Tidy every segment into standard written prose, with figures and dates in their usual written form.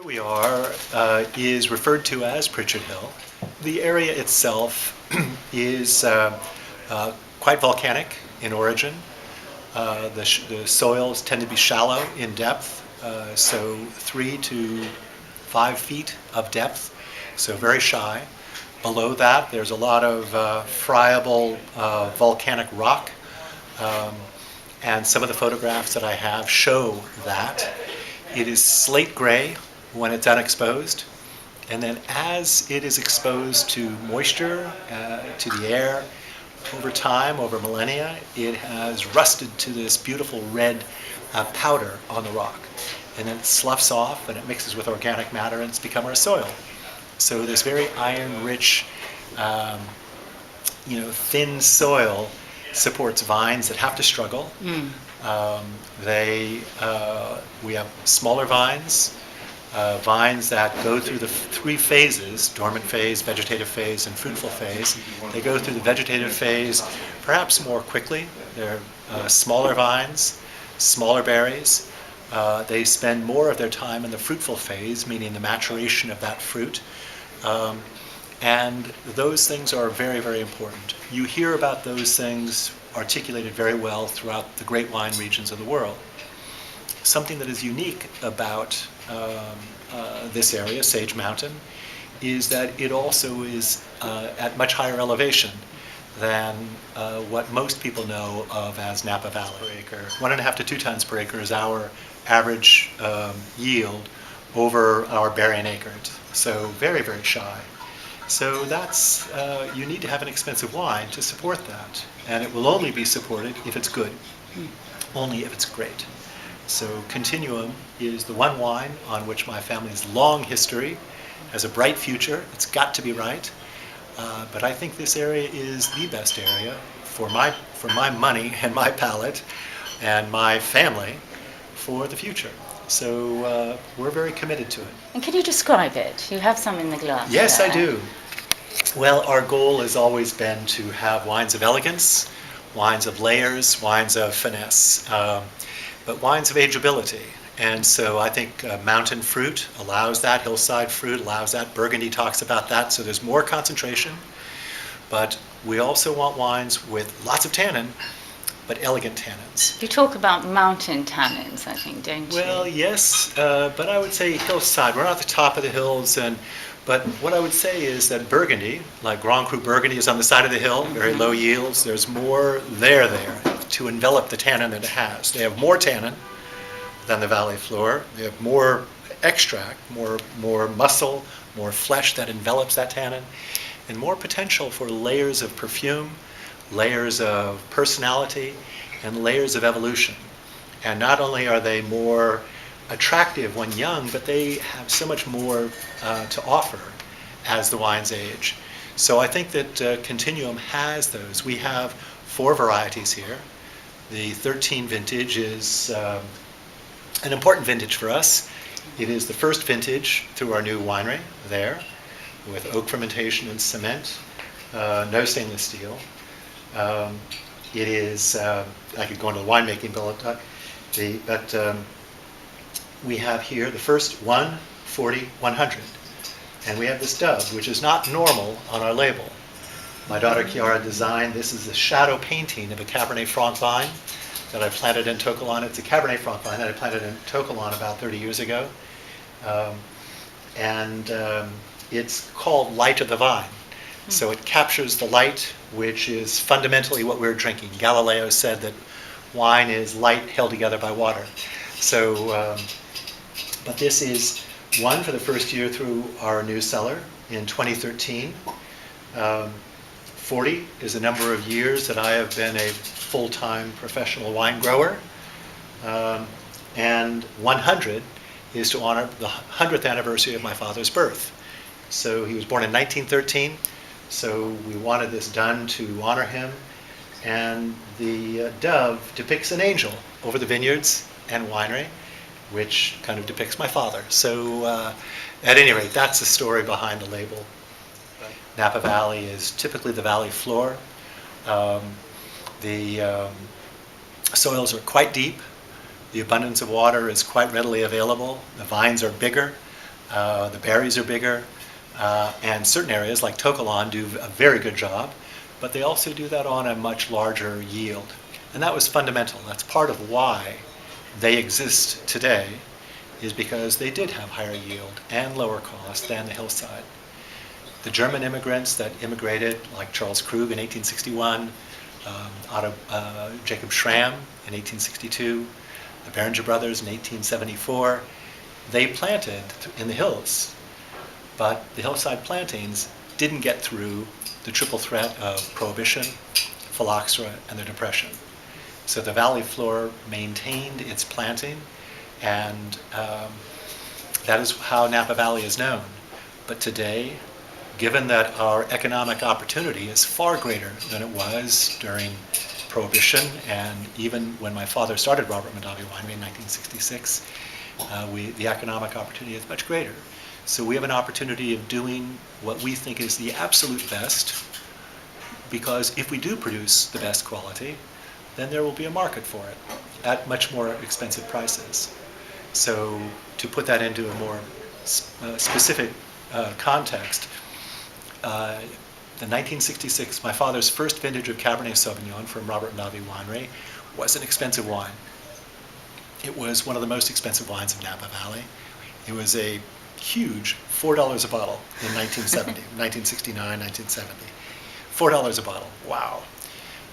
we are is referred to as Pritchard Hill. The area itself is quite volcanic in origin. The soils tend to be shallow in depth, so 3 to 5 feet of depth, so very shy. Below that, there's a lot of friable volcanic rock, and some of the photographs that I have show that. It is slate gray when it's unexposed, and then as it is exposed to moisture, to the air, over time, over millennia, it has rusted to this beautiful red powder on the rock. And then it sloughs off and it mixes with organic matter and it's become our soil. So this very iron-rich, thin soil supports vines that have to struggle. We have smaller vines, vines that go through the 3 phases: dormant phase, vegetative phase, and fruitful phase. They go through the vegetative phase perhaps more quickly. They're smaller vines, smaller berries. They spend more of their time in the fruitful phase, meaning the maturation of that fruit. And those things are very, very important. You hear about those things articulated very well throughout the great wine regions of the world. Something that is unique about this area, Sage Mountain, is that it also is at much higher elevation than what most people know of as Napa Valley per acre. 1.5 to 2 tons per acre is our average yield over our berry and acreage. So very, very shy. So that's, you need to have an expensive wine to support that. And it will only be supported if it's good, only if it's great. So Continuum is the one wine on which my family's long history has a bright future. It's got to be right. But I think this area is the best area for my money and my palate and my family for the future. So we're very committed to it. And can you describe it? You have some in the glass. Yes, there. I do. Well, our goal has always been to have wines of elegance, wines of layers, wines of finesse, but wines of ageability. And so I think mountain fruit allows that, hillside fruit allows that, Burgundy talks about that, so there's more concentration. But we also want wines with lots of tannin, but elegant tannins. You talk about mountain tannins, I think, don't you? Well, yes, but I would say hillside. We're not at the top of the hills, but what I would say is that Burgundy, like Grand Cru Burgundy, is on the side of the hill, very low yields. There's more there to envelop the tannin that it has. They have more tannin than the valley floor. They have more extract, more muscle, more flesh that envelops that tannin, and more potential for layers of perfume, layers of personality, and layers of evolution. And not only are they more attractive when young, but they have so much more to offer as the wines age. So I think that Continuum has those. We have 4 varieties here. The 13 vintage is an important vintage for us. It is the first vintage through our new winery there, with oak fermentation and cement, no stainless steel. It is, I could go into the winemaking, but we have here the first 140, 100. And we have this dove, which is not normal on our label. My daughter Chiara designed, this is a shadow painting of a Cabernet Franc vine that I planted in Tocolon. It's a Cabernet Franc vine that I planted in Tocolon about 30 years ago. It's called Light of the Vine. So it captures the light, which is fundamentally what we're drinking. Galileo said that wine is light held together by water. So, but this is one for the first year through our new cellar in 2013. 40 is the number of years that I have been a full-time professional wine grower. And 100 is to honor the 100th anniversary of my father's birth. So he was born in 1913. So we wanted this done to honor him. And the dove depicts an angel over the vineyards and winery, which kind of depicts my father. So at any rate, that's the story behind the label. Napa Valley is typically the valley floor. The soils are quite deep. The abundance of water is quite readily available. The vines are bigger. The berries are bigger. And certain areas like Tokelon do a very good job, but they also do that on a much larger yield. And that was fundamental. That's part of why they exist today, is because they did have higher yield and lower cost than the hillside. The German immigrants that immigrated, like Charles Krug in 1861, Otto Jacob Schramm in 1862, the Beringer brothers in 1874, they planted in the hills. But the hillside plantings didn't get through the triple threat of Prohibition, phylloxera, and the Depression. So the valley floor maintained its planting, and that is how Napa Valley is known. But today, given that our economic opportunity is far greater than it was during Prohibition, and even when my father started Robert Mondavi Winery in 1966, the economic opportunity is much greater. So we have an opportunity of doing what we think is the absolute best, because if we do produce the best quality, then there will be a market for it at much more expensive prices. So to put that into a more specific context, the 1966, my father's first vintage of Cabernet Sauvignon from Robert Mondavi Winery was an expensive wine. It was one of the most expensive wines of Napa Valley. It was a huge $4 a bottle in 1970, 1969, 1970. $4 a bottle, wow.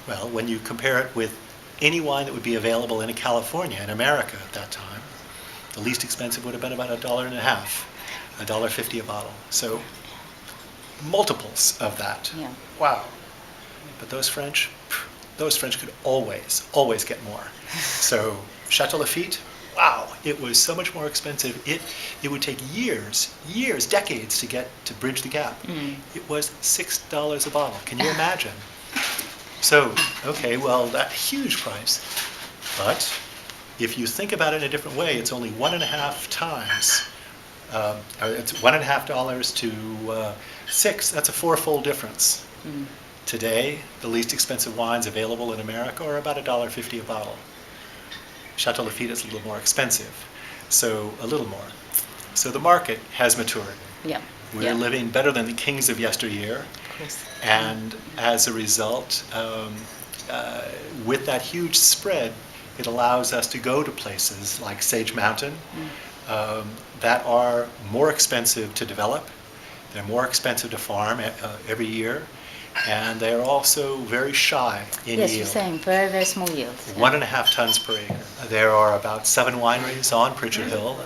Well, when you compare it with any wine that would be available in California, in America at that time, the least expensive would have been about $1.50, $1.50 a bottle. So multiples of that. Yeah. Wow. But those French could always get more. So Chateau Lafite, wow, it was so much more expensive. It would take years, decades to bridge the gap. It was $6 a bottle. Can you imagine? So, okay, well, that huge price. But if you think about it in a different way, it's only 1.5 times. It's $1.50 to 6. That's a 4-fold difference. Today, the least expensive wines available in America are about $1.50 a bottle. Chateau Lafite is a little more expensive, so a little more. So the market has matured. Yeah. We're living better than the kings of yesteryear. Of course. And as a result, with that huge spread, it allows us to go to places like Sage Mountain that are more expensive to develop. They're more expensive to farm every year. And they're also very shy in yield. Yes, you're saying very, very small yields. 1.5 tons per acre. There are about 7 wineries on Pritchard Hill.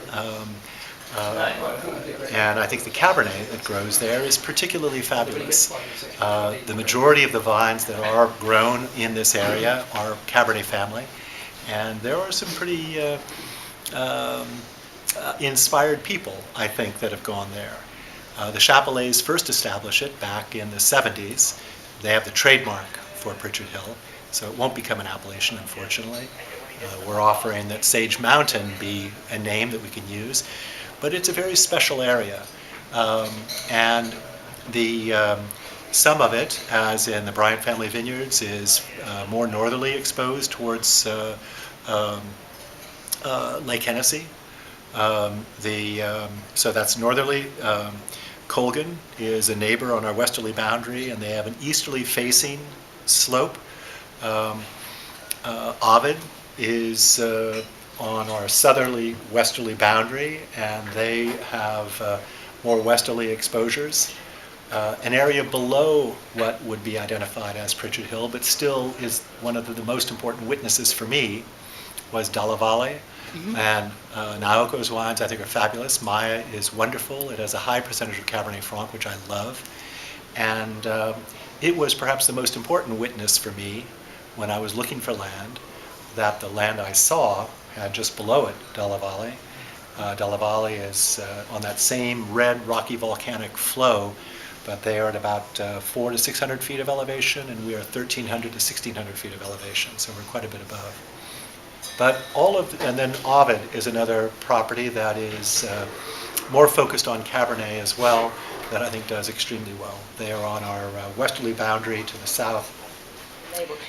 And I think the Cabernet that grows there is particularly fabulous. The majority of the vines that are grown in this area are Cabernet family. And there are some pretty inspired people, I think, that have gone there. The Chapelets first established it back in the 70s. They have the trademark for Pritchard Hill, so it won't become an appellation, unfortunately. We're offering that Sage Mountain be a name that we can use, but it's a very special area. And some of it, as in the Bryant family vineyards, is more northerly exposed towards Lake Hennessy. So that's northerly. Colgan is a neighbor on our westerly boundary, and they have an easterly facing slope. Ovid is on our southerly westerly boundary, and they have more westerly exposures. An area below what would be identified as Pritchard Hill, but still is one of the most important witnesses for me, was Dalla Valle. And Naoko's wines, I think, are fabulous. Maya is wonderful. It has a high percentage of Cabernet Franc, which I love. And it was perhaps the most important witness for me when I was looking for land, that the land I saw had just below it Dalla Valle. Dalla Valle is on that same red rocky volcanic flow, but they are at about 400 to 600 feet of elevation, and we are 1,300 to 1,600 feet of elevation, so we're quite a bit above. But and then Ovid is another property that is more focused on Cabernet as well, that I think does extremely well. They are on our westerly boundary to the south.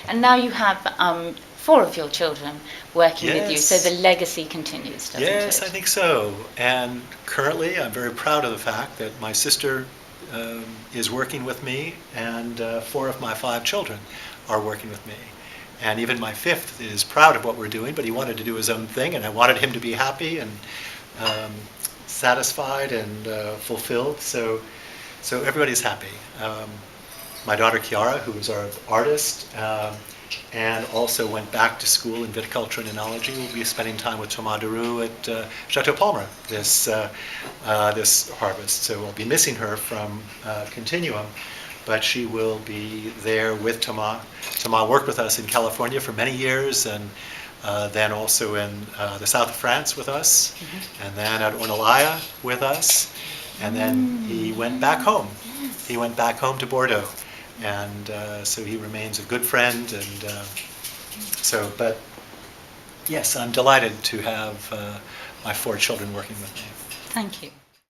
And now you have 4 of your children working with you, Yes. so the legacy continues, doesn't it? Yes, I think so. And currently, I'm very proud of the fact that my sister is working with me, and 4 of my 5 children are working with me. And even my 5th is proud of what we're doing, but he wanted to do his own thing, and I wanted him to be happy and satisfied and fulfilled. So everybody's happy. My daughter Chiara, who is our artist, and also went back to school in viticulture and enology, will be spending time with Thomas Deroux at Chateau Palmer this harvest. So we'll be missing her from Continuum, but she will be there with Thomas. Thomas worked with us in California for many years, and then also in the south of France with us, and then at Ornellaia with us, and then he went back home. He went back home to Bordeaux, and so he remains a good friend. And but yes, I'm delighted to have my 4 children working with me. Thank you.